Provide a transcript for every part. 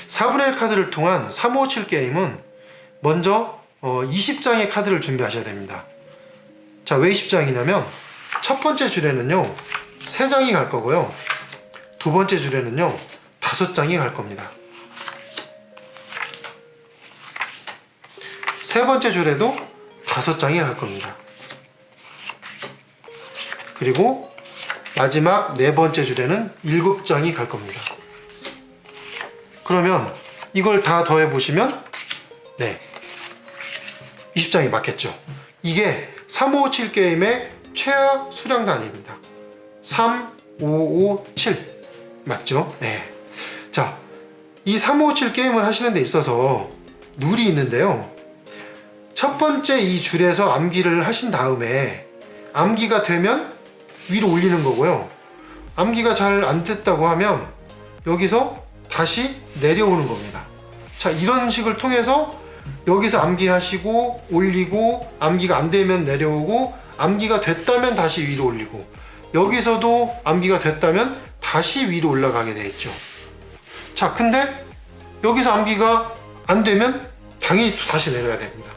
4분의 1 카드를 통한 3557 게임은 먼저 20장의 카드를 준비하셔야 됩니다. 자, 왜 20장이냐면 첫 번째 줄에는요 3장이 갈 거고요, 두 번째 줄에는요 5장이 갈 겁니다. 세 번째 줄에도 5장이 갈 겁니다. 그리고 마지막 네 번째 줄에는 7장이 갈 겁니다. 그러면 이걸 다 더해 보시면 네, 20장이 맞겠죠. 이게 3557 게임의 최하 수량 단위입니다. 3, 5, 5, 7 맞죠? 네. 자, 이 3557 게임을 하시는 데 있어서 룰이 있는데요. 첫 번째 이 줄에서 암기를 하신 다음에 암기가 되면 위로 올리는 거고요. 암기가 잘 안 됐다고 하면 여기서 다시 내려오는 겁니다. 자, 이런 식을 통해서 여기서 암기하시고 올리고, 암기가 안 되면 내려오고, 암기가 됐다면 다시 위로 올리고, 여기서도 암기가 됐다면 다시 위로 올라가게 되겠죠. 자, 근데 여기서 암기가 안 되면 당연히 다시 내려야 됩니다.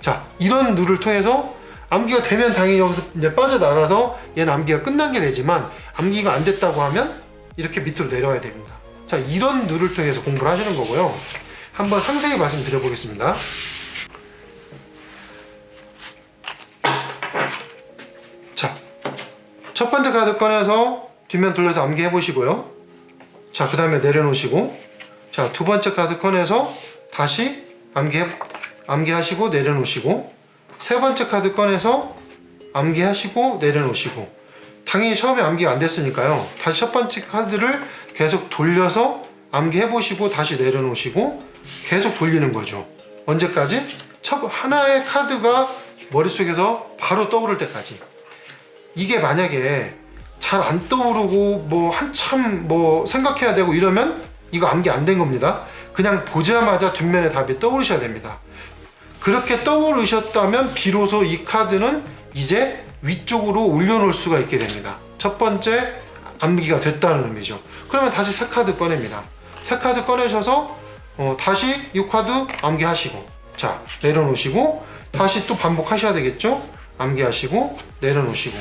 자, 이런 룰을 통해서 암기가 되면 당연히 여기서 이제 빠져나가서 얘는 암기가 끝난 게 되지만, 암기가 안 됐다고 하면 이렇게 밑으로 내려와야 됩니다. 자, 이런 룰을 통해서 공부를 하시는 거고요. 한번 상세히 말씀드려 보겠습니다. 자, 첫 번째 카드 꺼내서 뒷면 돌려서 암기해 보시고요. 자, 그 다음에 내려놓으시고, 자, 두 번째 카드 꺼내서 다시 암기하시고 내려놓으시고, 세 번째 카드 꺼내서 암기하시고 내려놓으시고, 당연히 처음에 암기가 안 됐으니까요, 다시 첫 번째 카드를 계속 돌려서 암기해 보시고 다시 내려놓으시고 계속 돌리는 거죠. 언제까지? 하나의 카드가 머릿속에서 바로 떠오를 때까지. 이게 만약에 잘 안 떠오르고 뭐 한참 뭐 생각해야 되고 이러면 이거 암기 안 된 겁니다. 그냥 보자마자 뒷면에 답이 떠오르셔야 됩니다. 그렇게 떠오르셨다면 비로소 이 카드는 이제 위쪽으로 올려놓을 수가 있게 됩니다. 첫 번째 암기가 됐다는 의미죠. 그러면 다시 새 카드 꺼냅니다. 새 카드 꺼내셔서 다시 이 카드 암기하시고, 자, 내려놓으시고 다시 또 반복하셔야 되겠죠. 암기하시고 내려놓으시고,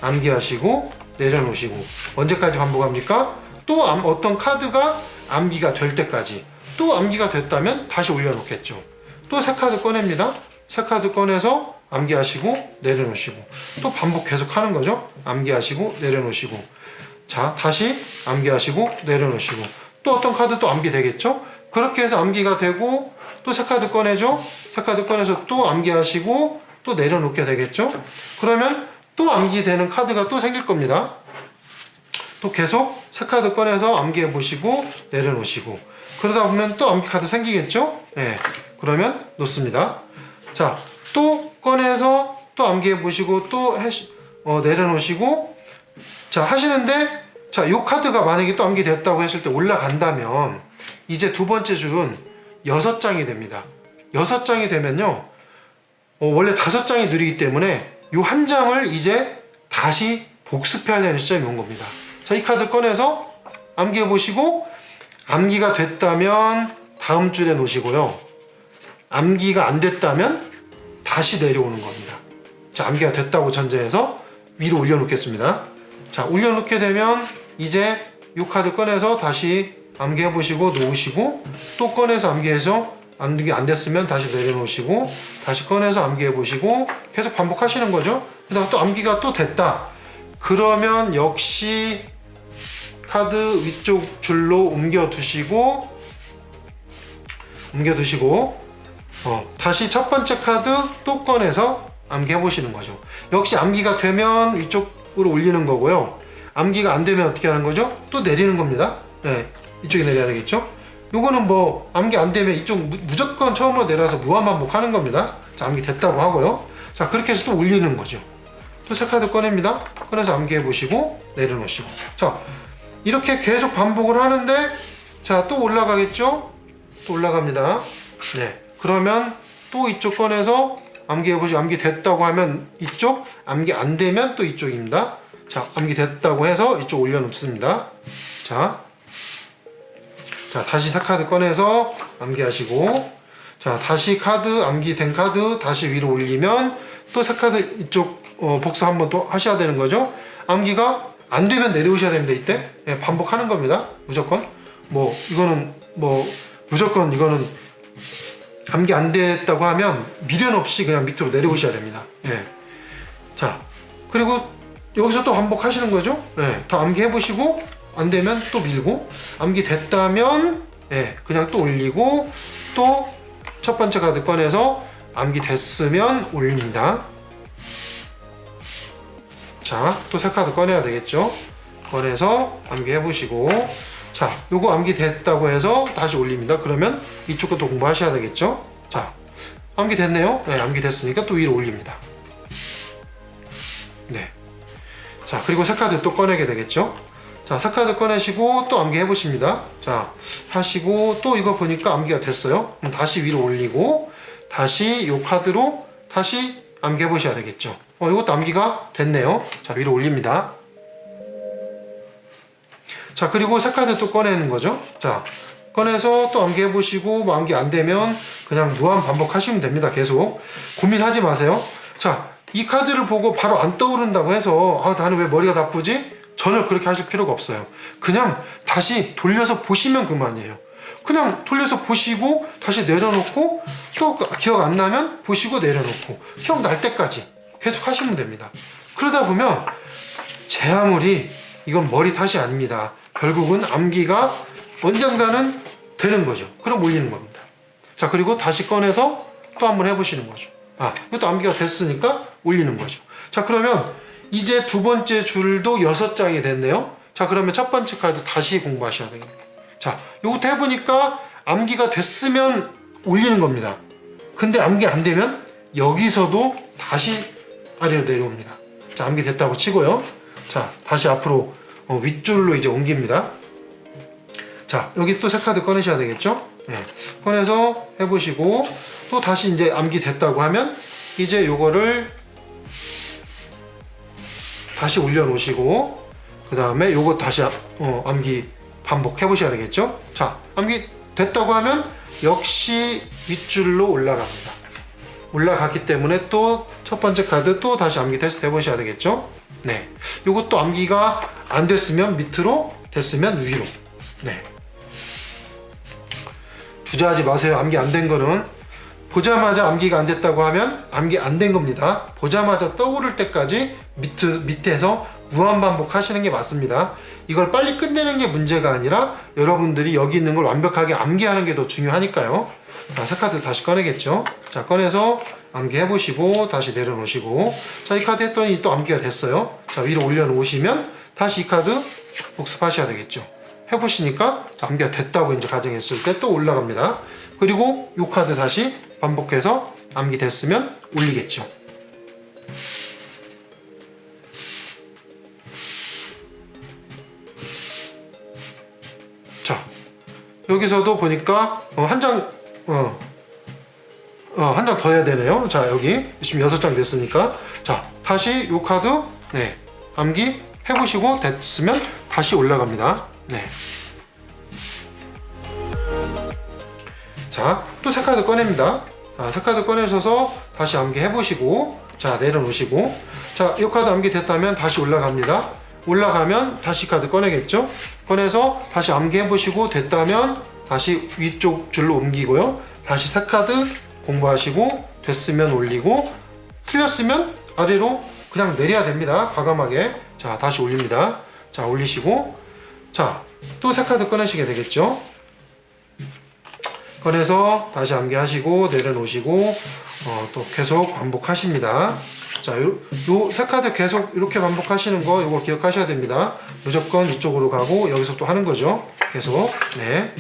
암기하시고 내려놓으시고. 언제까지 반복합니까? 또 어떤 카드가 암기가 될 때까지. 또 암기가 됐다면 다시 올려놓겠죠. 또 새 카드 꺼냅니다. 새 카드 꺼내서 암기하시고 내려놓으시고, 또 반복 계속 하는 거죠. 암기하시고 내려놓으시고, 자, 다시 암기하시고 내려놓으시고, 또 어떤 카드 또 암기 되겠죠. 그렇게 해서 암기가 되고 또 새 카드 꺼내죠. 새 카드 꺼내서 또 암기하시고 또 내려놓게 되겠죠. 그러면 또 암기되는 카드가 또 생길 겁니다. 또 계속 새 카드 꺼내서 암기해 보시고 내려놓으시고, 그러다 보면 또 암기 카드 생기겠죠. 네, 그러면 놓습니다. 자, 또 꺼내서 또 암기해 보시고 또 내려놓으시고, 자, 하시는데, 자, 이 카드가 만약에 또 암기됐다고 했을 때 올라간다면 이제 두 번째 줄은 6장이 됩니다. 6장이 되면요, 원래 5장이 느리기 때문에 이 한 장을 이제 다시 복습해야 되는 시점이 온 겁니다. 자, 이 카드 꺼내서 암기해 보시고, 암기가 됐다면 다음 줄에 놓으시고요, 암기가 안 됐다면 다시 내려오는 겁니다. 자, 암기가 됐다고 전제해서 위로 올려놓겠습니다. 자, 올려놓게 되면 이제 이 카드 꺼내서 다시 암기해 보시고 놓으시고, 또 꺼내서 암기해서 암기 안 됐으면 다시 내려놓으시고, 다시 꺼내서 암기해 보시고 계속 반복하시는 거죠. 그다음 또 암기가 또 됐다. 그러면 역시 카드 위쪽 줄로 옮겨두시고 다시 첫 번째 카드 또 꺼내서 암기해 보시는 거죠. 역시 암기가 되면 위쪽으로 올리는 거고요. 암기가 안 되면 어떻게 하는 거죠? 또 내리는 겁니다. 네, 이쪽에 내려야 되겠죠. 요거는 뭐 암기 안 되면 이쪽 무조건 처음으로 내려서 무한 반복하는 겁니다. 자, 암기 됐다고 하고요. 자, 그렇게 해서 또 올리는 거죠. 또 새 카드 꺼냅니다. 꺼내서 암기해 보시고 내려놓으시고. 자, 이렇게 계속 반복을 하는데, 자, 또 올라가겠죠? 또 올라갑니다. 네, 그러면 또 이쪽 꺼내서 암기해 보시고, 암기 됐다고 하면 이쪽, 암기 안 되면 또 이쪽입니다. 자, 암기 됐다고 해서 이쪽 올려놓습니다. 자, 다시 새 카드 꺼내서 암기하시고, 자, 다시 카드, 암기된 카드 다시 위로 올리면 또 새 카드 이쪽 복사 한번 또 하셔야 되는 거죠. 암기가 안 되면 내려오셔야 됩니다. 이때 예, 반복하는 겁니다. 무조건. 무조건 이거는 암기 안 됐다고 하면 미련 없이 그냥 밑으로 내려오셔야 됩니다. 예. 자, 그리고 여기서 또 반복하시는 거죠. 예, 더 암기해 보시고 안 되면 또 밀고, 암기 됐다면 예, 그냥 또 올리고, 또 첫 번째 카드 꺼내서 암기 됐으면 올립니다. 자, 또 새 카드 꺼내야 되겠죠. 꺼내서 암기해 보시고, 자, 요거 암기 됐다고 해서 다시 올립니다. 그러면 이쪽 것도 공부하셔야 되겠죠. 자, 암기 됐네요. 네, 암기 됐으니까 또 위로 올립니다. 네. 자, 그리고 새 카드 또 꺼내게 되겠죠. 자, 새 카드 꺼내시고 또 암기 해보십니다. 자, 하시고 또 이거 보니까 암기가 됐어요. 그럼 다시 위로 올리고, 다시 요 카드로 다시 암기 해보셔야 되겠죠. 이것도 암기가 됐네요. 자, 위로 올립니다. 자, 그리고 새 카드 또 꺼내는 거죠. 자, 꺼내서 또 암기 해보시고, 뭐 암기 안 되면 그냥 무한 반복하시면 됩니다. 계속 고민하지 마세요. 자, 이 카드를 보고 바로 안 떠오른다고 해서 나는 왜 머리가 나쁘지? 전혀 그렇게 하실 필요가 없어요. 그냥 다시 돌려서 보시면 그만이에요. 그냥 돌려서 보시고 다시 내려놓고, 또 기억 안 나면 보시고 내려놓고, 기억날 때까지 계속 하시면 됩니다. 그러다 보면 제 아무리 이건 머리 탓이 아닙니다. 결국은 암기가 언젠가는 되는 거죠. 그럼 올리는 겁니다. 자, 그리고 다시 꺼내서 또 한번 해보시는 거죠. 이것도 암기가 됐으니까 올리는 거죠. 자, 그러면 이제 두 번째 줄도 6장이 됐네요. 자, 그러면 첫 번째 카드 다시 공부하셔야 되겠네요. 자, 요것도 해보니까 암기가 됐으면 올리는 겁니다. 근데 암기 안 되면 여기서도 다시 아래로 내려옵니다. 자, 암기 됐다고 치고요. 자, 다시 앞으로 윗줄로 이제 옮깁니다. 자, 여기 또 새 카드 꺼내셔야 되겠죠? 네. 꺼내서 해보시고, 또 다시 이제 암기 됐다고 하면 이제 요거를 다시 올려놓으시고, 그 다음에 요거 다시 암기 반복해 보셔야 되겠죠? 자, 암기 됐다고 하면 역시 윗줄로 올라갑니다. 올라갔기 때문에 또 첫 번째 카드 또 다시 암기 테스트 해보셔야 되겠죠? 네. 요것도 암기가 안 됐으면 밑으로, 됐으면 위로. 네. 주저하지 마세요. 암기 안 된 거는. 보자마자 암기가 안 됐다고 하면 암기 안 된 겁니다. 보자마자 떠오를 때까지 밑에서 무한 반복하시는 게 맞습니다. 이걸 빨리 끝내는 게 문제가 아니라 여러분들이 여기 있는 걸 완벽하게 암기하는 게 더 중요하니까요. 자, 새 카드 다시 꺼내겠죠. 자, 꺼내서 암기 해보시고 다시 내려놓으시고, 자, 이 카드 했더니 또 암기가 됐어요. 자, 위로 올려놓으시면 다시 이 카드 복습하셔야 되겠죠. 해보시니까 암기가 됐다고 이제 가정했을 때 또 올라갑니다. 그리고 이 카드 다시 반복해서 암기 됐으면 올리겠죠. 자, 여기서도 보니까 한 장 더 해야 되네요. 자, 여기 지금 6장 됐으니까, 자, 다시 이 카드 네, 암기 해보시고 됐으면 다시 올라갑니다. 네. 자, 또 새 카드 꺼냅니다. 자, 새 카드 꺼내셔서 다시 암기 해보시고, 자, 내려놓으시고, 자, 이 카드 암기 됐다면 다시 올라갑니다. 올라가면 다시 카드 꺼내겠죠? 꺼내서 다시 암기 해보시고 됐다면 다시 위쪽 줄로 옮기고요. 다시 새 카드 공부하시고 됐으면 올리고, 틀렸으면 아래로 그냥 내려야 됩니다. 과감하게. 자, 다시 올립니다. 자, 올리시고, 자, 또 새 카드 꺼내시게 되겠죠? 꺼내서 다시 암기하시고 내려놓으시고, 또 계속 반복하십니다. 자, 요 새 카드 계속 이렇게 반복하시는 거 이거 기억하셔야 됩니다. 무조건 이쪽으로 가고 여기서 또 하는 거죠. 계속. 네.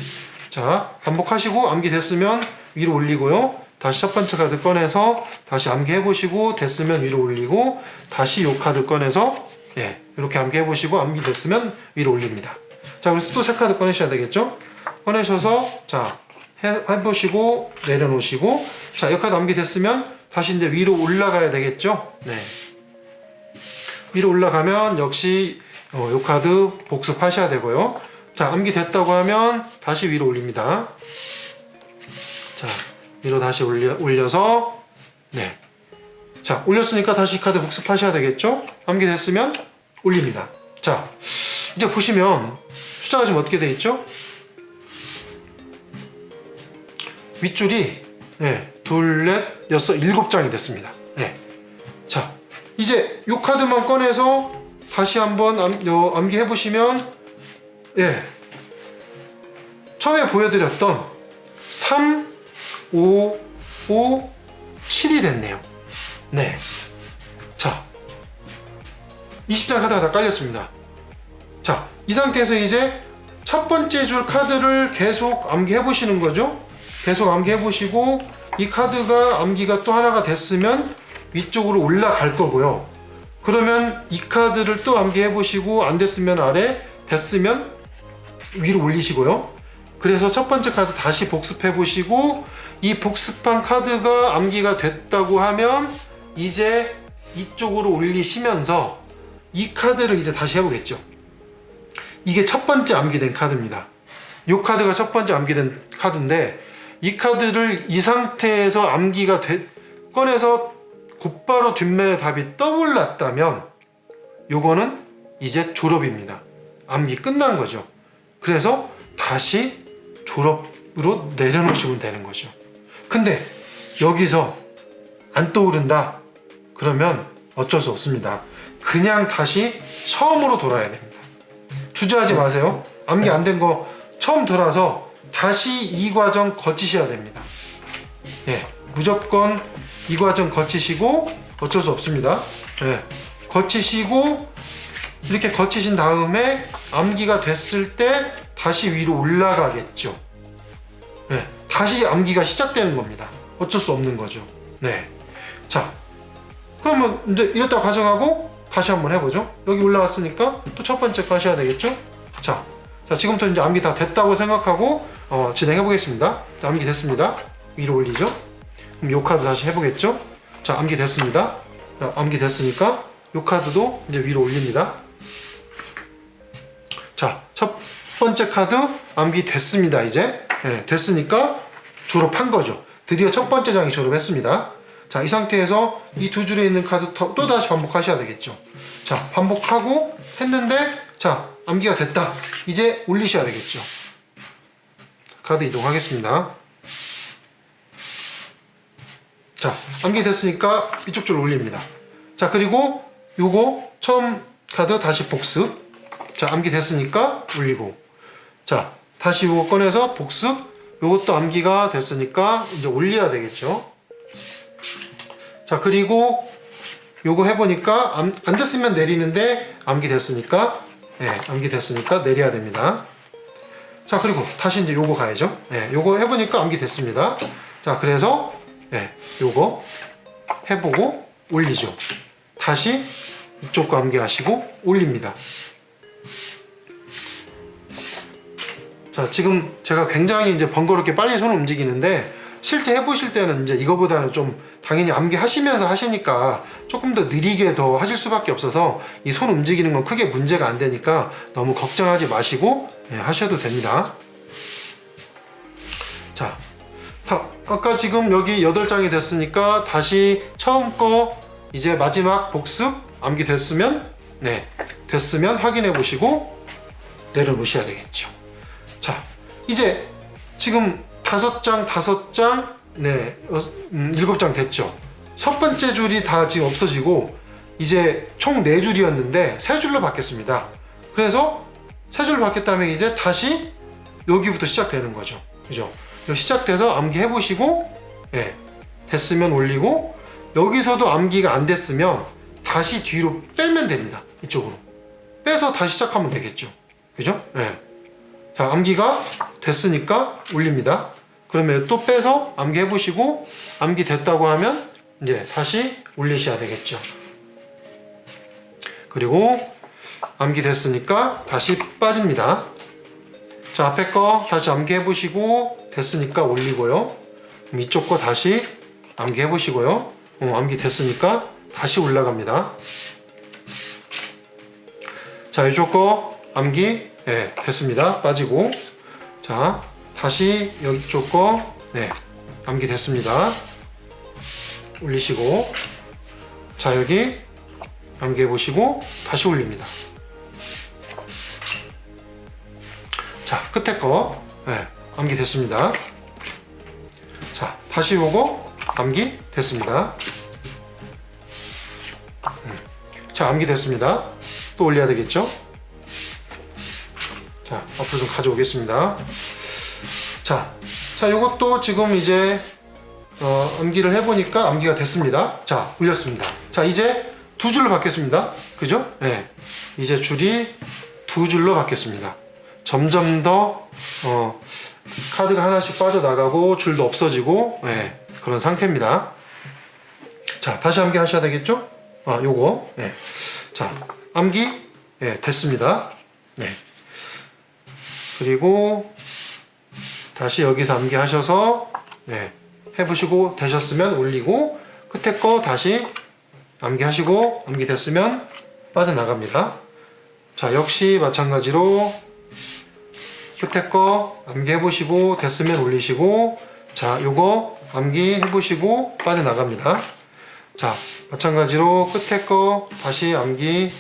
자, 반복하시고 암기 됐으면 위로 올리고요. 다시 첫 번째 카드 꺼내서 다시 암기 해보시고 됐으면 위로 올리고, 다시 요 카드 꺼내서 이렇게 암기 해보시고 암기 됐으면 위로 올립니다. 자, 그래서 또 새 카드 꺼내셔야 되겠죠? 꺼내셔서 자, 해보시고 내려놓으시고, 자, 이 카드 암기 됐으면 다시 이제 위로 올라가야 되겠죠? 네. 위로 올라가면 역시 이 카드 복습하셔야 되고요. 자, 암기 됐다고 하면 다시 위로 올립니다. 자, 위로 다시 올려서 네. 자, 올렸으니까 다시 이 카드 복습하셔야 되겠죠? 암기 됐으면 올립니다. 자, 이제 보시면 숫자가 지금 어떻게 되어 있죠? 윗줄이 네, 둘, 넷, 여섯, 7장이 됐습니다. 네. 자, 이제 이 카드만 꺼내서 다시 한번 암기해 보시면 예, 처음에 보여드렸던 3, 5, 5, 7이 됐네요. 네. 자, 20장 카드가 다 깔렸습니다. 자, 이 상태에서 이제 첫 번째 줄 카드를 계속 암기해 보시는 거죠. 계속 암기해 보시고 이 카드가 암기가 또 하나가 됐으면 위쪽으로 올라갈 거고요. 그러면 이 카드를 또 암기해 보시고 안 됐으면 아래, 됐으면 위로 올리시고요. 그래서 첫 번째 카드 다시 복습해 보시고 이 복습한 카드가 암기가 됐다고 하면 이제 이쪽으로 올리시면서 이 카드를 이제 다시 해보겠죠. 이게 첫 번째 암기된 카드입니다. 이 카드가 첫 번째 암기된 카드인데 이 카드를 이 상태에서 암기가 꺼내서 곧바로 뒷면에 답이 떠올랐다면 요거는 이제 졸업입니다. 암기 끝난 거죠. 그래서 다시 졸업으로 내려놓으시면 되는 거죠. 근데 여기서 안 떠오른다 그러면 어쩔 수 없습니다. 그냥 다시 처음으로 돌아야 됩니다. 주저하지 마세요. 암기 안 된 거 처음 돌아서 다시 이 과정 거치셔야 됩니다. 예, 무조건 이 과정 거치시고 어쩔 수 없습니다. 예, 거치시고 이렇게 거치신 다음에 암기가 됐을 때 다시 위로 올라가겠죠. 네, 다시 암기가 시작되는 겁니다. 어쩔 수 없는 거죠. 네. 자, 그러면 이제 이렇다 가져가고 다시 한번 해보죠. 여기 올라왔으니까 또 첫 번째 거 하셔야 되겠죠. 자, 지금부터 이제 암기 다 됐다고 생각하고 진행해 보겠습니다. 암기 됐습니다. 위로 올리죠. 그럼 요 카드 다시 해보겠죠. 자, 암기 됐습니다. 자, 암기 됐으니까 요 카드도 이제 위로 올립니다. 자, 첫 번째 카드 암기 됐습니다. 이제 네, 됐으니까 졸업한 거죠. 드디어 첫 번째 장이 졸업했습니다. 자, 이 상태에서 이 두 줄에 있는 카드 또 다시 반복하셔야 되겠죠. 자, 반복하고 했는데 자, 암기가 됐다. 이제 올리셔야 되겠죠. 카드 이동하겠습니다. 자, 암기 됐으니까 이쪽 줄 올립니다. 자, 그리고 요거 처음 카드 다시 복습. 자, 암기 됐으니까 올리고. 자, 다시 요거 꺼내서 복습. 요것도 암기가 됐으니까 이제 올려야 되겠죠. 자, 그리고 요거 해보니까 안 됐으면 내리는데 암기 됐으니까 암기 됐으니까 내려야 됩니다. 자, 그리고 다시 이제 요거 가야죠. 요거 해보니까 암기 됐습니다. 자, 그래서 요거 해보고 올리죠. 다시 이쪽 거 암기하시고 올립니다. 자, 지금 제가 굉장히 이제 번거롭게 빨리 손을 움직이는데 실제 해보실 때는 이제 이거보다는 좀 당연히 암기하시면서 하시니까 조금 더 느리게 더 하실 수밖에 없어서 이 손 움직이는 건 크게 문제가 안 되니까 너무 걱정하지 마시고 하셔도 됩니다. 자, 아까 지금 여기 8장이 됐으니까 다시 처음 거 이제 마지막 복습 암기 됐으면 됐으면 확인해 보시고 내려놓으셔야 되겠죠. 자, 이제 지금 5장 7장 됐죠. 첫 번째 줄이 다 지금 없어지고 이제 총 4줄이었는데 3줄로 바뀌었습니다. 그래서 3줄로 바뀌었다면 이제 다시 여기부터 시작되는 거죠. 그죠? 시작돼서 암기 해보시고 됐으면 올리고 여기서도 암기가 안 됐으면 다시 뒤로 빼면 됩니다. 이쪽으로 빼서 다시 시작하면 되겠죠. 그죠? 자, 암기가 됐으니까 올립니다. 그러면 또 빼서 암기 해보시고 암기 됐다고 하면 이제 다시 올리셔야 되겠죠. 그리고 암기 됐으니까 다시 빠집니다. 자, 앞에 거 다시 암기 해보시고 됐으니까 올리고요. 그럼 이쪽 거 다시 암기 해보시고요. 암기 됐으니까 다시 올라갑니다. 자, 이쪽 거 암기 네, 됐습니다. 빠지고. 자, 다시 여기 쪽 거, 네, 암기 됐습니다. 올리시고, 자, 여기 암기해 보시고 다시 올립니다. 자, 끝에 거, 네, 암기 됐습니다. 자, 다시 요거 암기 됐습니다. 자, 암기 됐습니다. 또 올려야 되겠죠? 자, 앞으로 좀 가져오겠습니다. 자, 요것도 지금 이제 암기를 해보니까 암기가 됐습니다. 자, 올렸습니다. 자, 이제 두 줄로 바뀌었습니다. 그죠? 네. 이제 줄이 두 줄로 바뀌었습니다. 점점 더 카드가 하나씩 빠져나가고 줄도 없어지고, 네, 그런 상태입니다. 자, 다시 암기 하셔야 되겠죠? 요거. 네. 자, 암기, 네, 됐습니다. 네. 그리고 다시 여기서 암기 하셔서, 네, 해보시고 되셨으면 올리고, 끝에 거 다시 암기 하시고, 암기 됐으면 빠져나갑니다. 자, 역시 마찬가지로 끝에 거 암기 해보시고 됐으면 올리시고, 자, 요거 암기 해보시고 빠져나갑니다. 자, 마찬가지로 끝에 거 다시 암기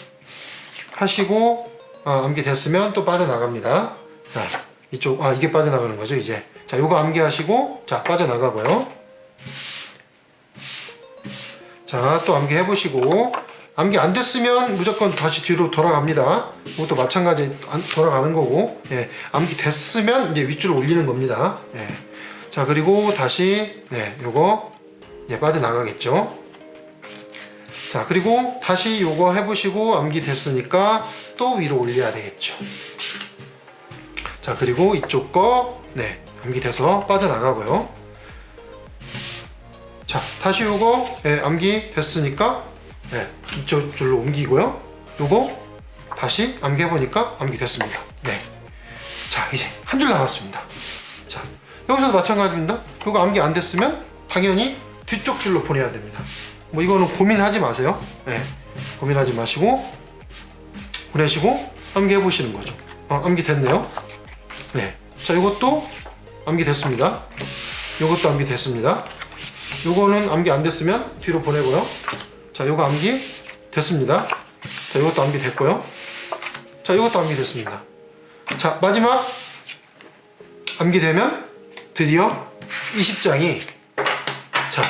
하시고, 암기 됐으면 또 빠져나갑니다. 자, 이쪽, 이게 빠져나가는 거죠, 이제. 자, 요거 암기 하시고, 자, 빠져나가고요. 자, 또 암기 해보시고, 암기 안 됐으면 무조건 다시 뒤로 돌아갑니다. 이것도 마찬가지 돌아가는 거고, 예, 암기 됐으면 이제 윗줄을 올리는 겁니다. 예. 자, 그리고 다시, 네, 요거, 예, 빠져나가겠죠. 자, 그리고 다시 요거 해보시고, 암기 됐으니까 또 위로 올려야 되겠죠. 자, 그리고 이쪽 거, 네, 암기 돼서 빠져나가고요. 자, 다시 요거, 예, 암기 됐으니까, 네, 이쪽 줄로 옮기고요. 요거 다시 암기 해보니까 암기 됐습니다. 네. 자, 이제 한 줄 남았습니다. 자, 여기서도 마찬가지입니다. 요거 암기 안 됐으면 당연히 뒤쪽 줄로 보내야 됩니다. 뭐 이거는 고민하지 마세요. 네, 고민하지 마시고 보내시고 암기 해보시는 거죠. 암기 됐네요. 네. 자, 요것도 암기 됐습니다. 요것도 암기 됐습니다. 요거는 암기 안 됐으면 뒤로 보내고요. 자, 요거 암기 됐습니다. 자, 요것도 암기 됐고요. 자, 요것도 암기 됐습니다. 자, 마지막 암기 되면 드디어 20장이, 자,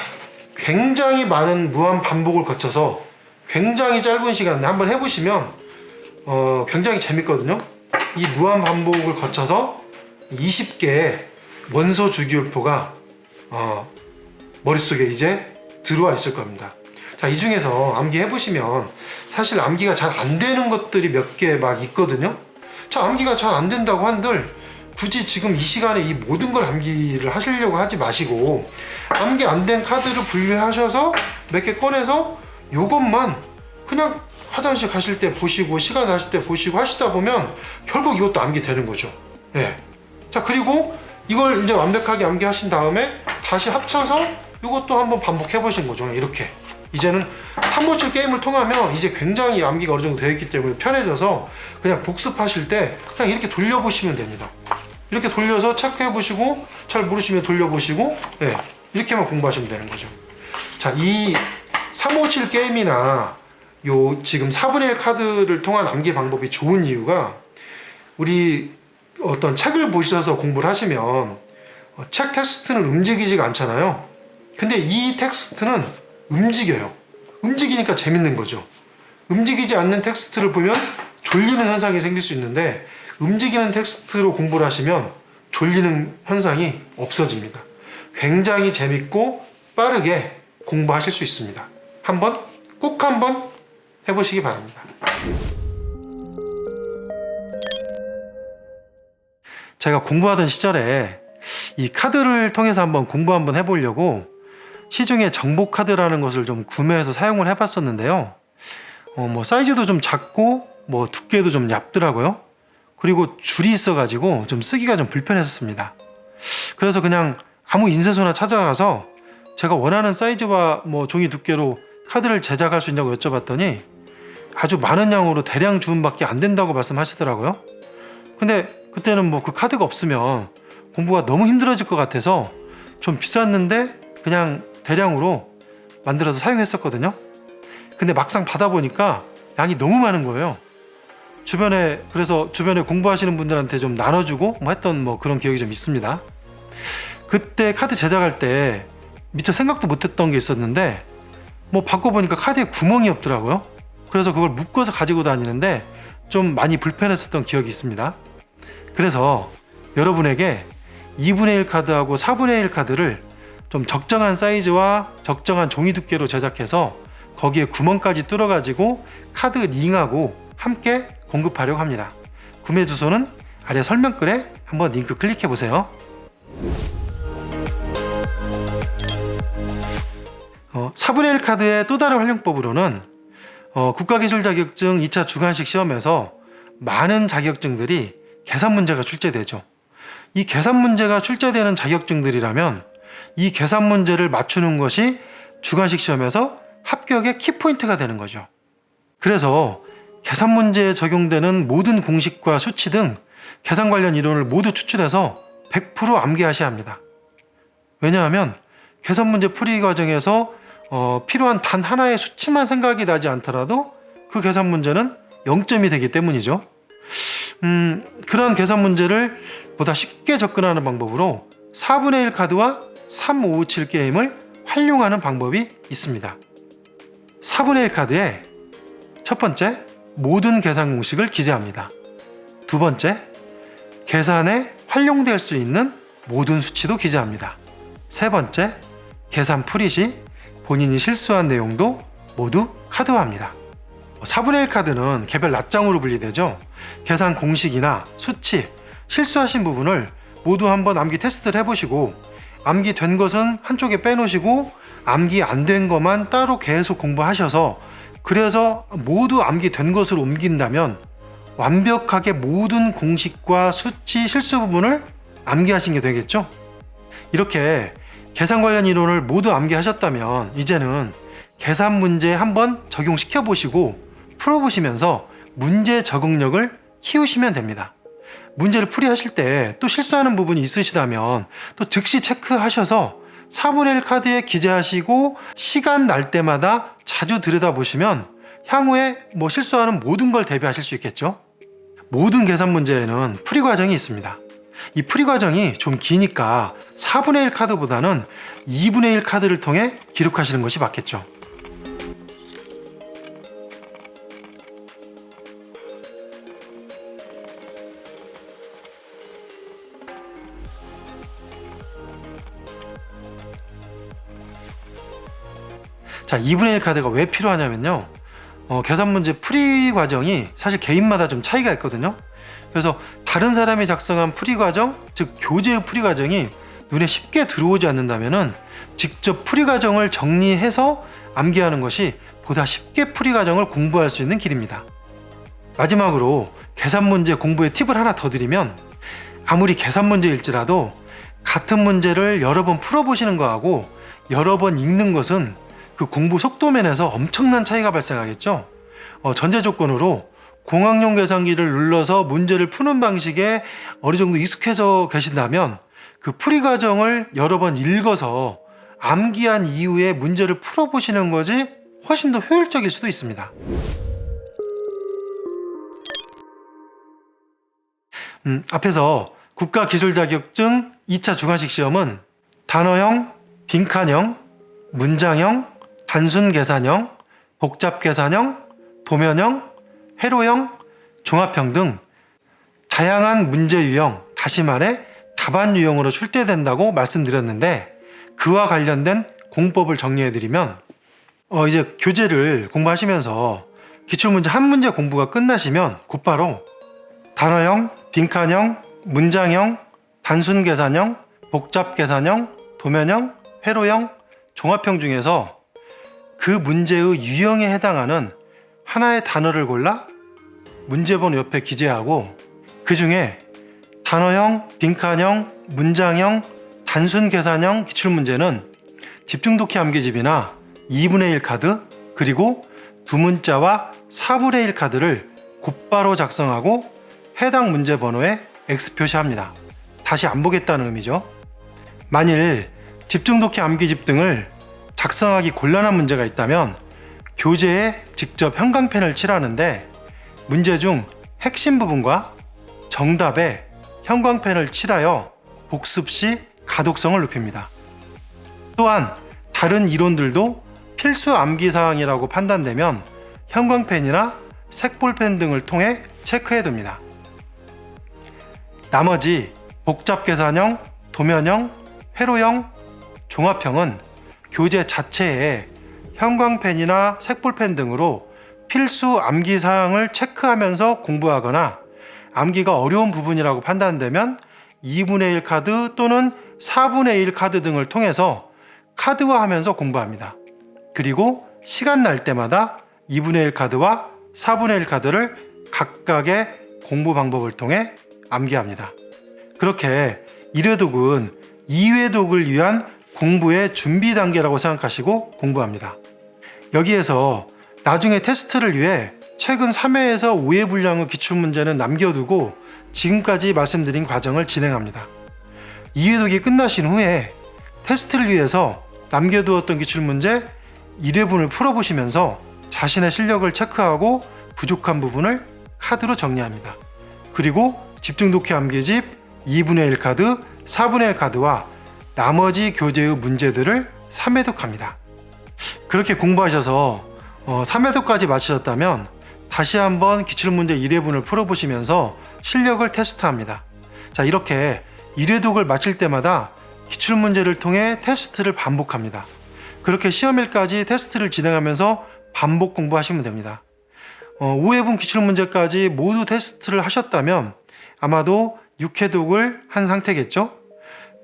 굉장히 많은 무한 반복을 거쳐서 굉장히 짧은 시간 내에 한번 해보시면 굉장히 재밌거든요. 이 무한 반복을 거쳐서 20개의 원소 주기율표가 머릿속에 이제 들어와 있을 겁니다. 자, 이 중에서 암기 해보시면 사실 암기가 잘 안 되는 것들이 몇 개 막 있거든요. 자, 암기가 잘 안 된다고 한들 굳이 지금 이 시간에 이 모든 걸 암기를 하시려고 하지 마시고, 암기 안 된 카드를 분류하셔서 몇 개 꺼내서 요것만 그냥 화장실 가실 때 보시고 시간 나실 때 보시고 하시다 보면 결국 이것도 암기 되는 거죠. 예. 자, 그리고 이걸 이제 완벽하게 암기하신 다음에 다시 합쳐서 이것도 한번 반복해 보신 거죠. 이렇게 이제는 357 게임을 통하면 이제 굉장히 암기가 어느 정도 되어 있기 때문에 편해져서 그냥 복습하실 때 그냥 이렇게 돌려보시면 됩니다. 이렇게 돌려서 체크해 보시고 잘 모르시면 돌려보시고, 네, 이렇게만 공부하시면 되는 거죠. 자, 이 357 게임이나 요 지금 4분의 1 카드를 통한 암기 방법이 좋은 이유가, 우리 어떤 책을 보셔서 공부를 하시면 책 텍스트는 움직이지가 않잖아요. 근데 이 텍스트는 움직여요. 움직이니까 재밌는 거죠. 움직이지 않는 텍스트를 보면 졸리는 현상이 생길 수 있는데, 움직이는 텍스트로 공부를 하시면 졸리는 현상이 없어집니다. 굉장히 재밌고 빠르게 공부하실 수 있습니다. 꼭 한번 해보시기 바랍니다. 제가 공부하던 시절에 이 카드를 통해서 한번 공부 한번 해보려고 시중에 정보 카드라는 것을 좀 구매해서 사용을 해봤었는데요. 뭐 사이즈도 좀 작고 뭐 두께도 좀 얇더라고요. 그리고 줄이 있어가지고 좀 쓰기가 좀 불편했었습니다. 그래서 그냥 아무 인쇄소나 찾아가서 제가 원하는 사이즈와 뭐 종이 두께로 카드를 제작할 수 있냐고 여쭤봤더니 아주 많은 양으로 대량 주문밖에 안 된다고 말씀하시더라고요. 근데 그때는 뭐 그 카드가 없으면 공부가 너무 힘들어질 것 같아서 좀 비쌌는데 그냥 대량으로 만들어서 사용했었거든요. 근데 막상 받아보니까 양이 너무 많은 거예요. 그래서 주변에 공부하시는 분들한테 좀 나눠주고 뭐 했던 뭐 그런 기억이 좀 있습니다. 그때 카드 제작할 때 미처 생각도 못했던 게 있었는데 뭐 바꿔보니까 카드에 구멍이 없더라고요. 그래서 그걸 묶어서 가지고 다니는데 좀 많이 불편했었던 기억이 있습니다. 그래서 여러분에게 2분의 1 카드하고 4분의 1 카드를 좀 적정한 사이즈와 적정한 종이 두께로 제작해서 거기에 구멍까지 뚫어가지고 카드 링하고 함께 공급하려고 합니다. 구매 주소는 아래 설명글에 한번 링크 클릭해 보세요. 4분의 1 카드의 또 다른 활용법으로는 국가기술 자격증 2차 주관식 시험에서 많은 자격증들이 계산 문제가 출제되죠. 이 계산 문제가 출제되는 자격증들이라면 이 계산 문제를 맞추는 것이 주관식 시험에서 합격의 키포인트가 되는 거죠. 그래서 계산 문제에 적용되는 모든 공식과 수치 등 계산 관련 이론을 모두 추출해서 100% 암기하셔야 합니다. 왜냐하면 계산 문제 풀이 과정에서 필요한 단 하나의 수치만 생각이 나지 않더라도 그 계산 문제는 0점이 되기 때문이죠. 그러한 계산 문제를 보다 쉽게 접근하는 방법으로 4분의 1 카드와 3557 게임을 활용하는 방법이 있습니다. 4분의 1 카드에 첫 번째, 모든 계산 공식을 기재합니다. 두 번째, 계산에 활용될 수 있는 모든 수치도 기재합니다. 세 번째, 계산 풀이 시 본인이 실수한 내용도 모두 카드화합니다. 4분의 1 카드는 개별 낱장으로 분리되죠. 계산 공식이나 수치, 실수하신 부분을 모두 한번 암기 테스트를 해보시고 암기된 것은 한쪽에 빼놓으시고 암기 안 된 것만 따로 계속 공부하셔서 그래서 모두 암기된 것으로 옮긴다면 완벽하게 모든 공식과 수치, 실수 부분을 암기하신 게 되겠죠. 이렇게 계산 관련 이론을 모두 암기하셨다면 이제는 계산 문제에 한번 적용시켜 보시고 풀어보시면서 문제 적응력을 키우시면 됩니다. 문제를 풀이하실 때 또 실수하는 부분이 있으시다면 또 즉시 체크하셔서 4분의 1 카드에 기재하시고 시간 날 때마다 자주 들여다보시면 향후에 뭐 실수하는 모든 걸 대비하실 수 있겠죠. 모든 계산 문제에는 풀이 과정이 있습니다. 이 풀이 과정이 좀 기니까 4분의 1 카드보다는 2분의 1 카드를 통해 기록하시는 것이 맞겠죠. 자, 2분의 1 카드가 왜 필요하냐면요. 계산 문제 풀이 과정이 사실 개인마다 좀 차이가 있거든요. 그래서 다른 사람이 작성한 풀이 과정, 즉 교재의 풀이 과정이 눈에 쉽게 들어오지 않는다면은 직접 풀이 과정을 정리해서 암기하는 것이 보다 쉽게 풀이 과정을 공부할 수 있는 길입니다. 마지막으로 계산 문제 공부의 팁을 하나 더 드리면 아무리 계산 문제일지라도 같은 문제를 여러 번 풀어보시는 거하고 여러 번 읽는 것은 그 공부 속도 면에서 엄청난 차이가 발생하겠죠. 전제 조건으로 공학용 계산기를 눌러서 문제를 푸는 방식에 어느 정도 익숙해져 계신다면 그 풀이 과정을 여러 번 읽어서 암기한 이후에 문제를 풀어보시는 것이 훨씬 더 효율적일 수도 있습니다. 앞에서 국가기술자격증 2차 주관식 시험은 단어형, 빈칸형, 문장형, 단순 계산형, 복잡 계산형, 도면형, 회로형, 종합형 등 다양한 문제 유형, 다시 말해 답안 유형으로 출제된다고 말씀드렸는데 그와 관련된 공법을 정리해드리면 이제 교재를 공부하시면서 기출문제 한 문제 공부가 끝나시면 곧바로 단어형, 빈칸형, 문장형, 단순 계산형, 복잡 계산형, 도면형, 회로형, 종합형 중에서 그 문제의 유형에 해당하는 하나의 단어를 골라 문제번호 옆에 기재하고 그 중에 단어형, 빈칸형, 문장형, 단순 계산형 기출문제는 집중독해 암기집이나 2분의 1 카드 그리고 두 문자와 4분의 1 카드를 곧바로 작성하고 해당 문제 번호에 X 표시합니다. 다시 안 보겠다는 의미죠. 만일 집중독해 암기집 등을 작성하기 곤란한 문제가 있다면 교재에 직접 형광펜을 칠하는데 문제 중 핵심 부분과 정답에 형광펜을 칠하여 복습 시 가독성을 높입니다. 또한 다른 이론들도 필수 암기 사항이라고 판단되면 형광펜이나 색볼펜 등을 통해 체크해 둡니다. 나머지 복잡계산형, 도면형, 회로형, 종합형은 교재 자체에 형광펜이나 색볼펜 등으로 필수 암기 사항을 체크하면서 공부하거나 암기가 어려운 부분이라고 판단되면 2분의 1 카드 또는 4분의 1 카드 등을 통해서 카드화하면서 공부합니다. 그리고 시간 날 때마다 2분의 1 카드와 4분의 1 카드를 각각의 공부 방법을 통해 암기합니다. 그렇게 1회독은 2회독을 위한 공부의 준비 단계라고 생각하시고 공부합니다. 여기에서 나중에 테스트를 위해 최근 3회에서 5회 분량의 기출문제는 남겨두고 지금까지 말씀드린 과정을 진행합니다. 2회독이 끝나신 후에 테스트를 위해서 남겨두었던 기출문제 1회분을 풀어보시면서 자신의 실력을 체크하고 부족한 부분을 카드로 정리합니다. 그리고 집중독해 암기집 2분의 1 카드, 4분의 1 카드와 나머지 교재의 문제들을 3회독합니다. 그렇게 공부하셔서 3회독까지 마치셨다면 다시 한번 기출문제 1회분을 풀어보시면서 실력을 테스트합니다. 자, 이렇게 1회독을 마칠 때마다 기출문제를 통해 테스트를 반복합니다. 그렇게 시험일까지 테스트를 진행하면서 반복 공부하시면 됩니다. 5회분 기출문제까지 모두 테스트를 하셨다면 아마도 6회독을 한 상태겠죠?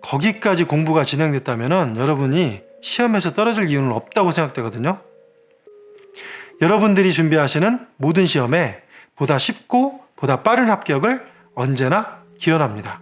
거기까지 공부가 진행됐다면 여러분이 시험에서 떨어질 이유는 없다고 생각되거든요. 여러분들이 준비하시는 모든 시험에 보다 쉽고 보다 빠른 합격을 언제나 기원합니다.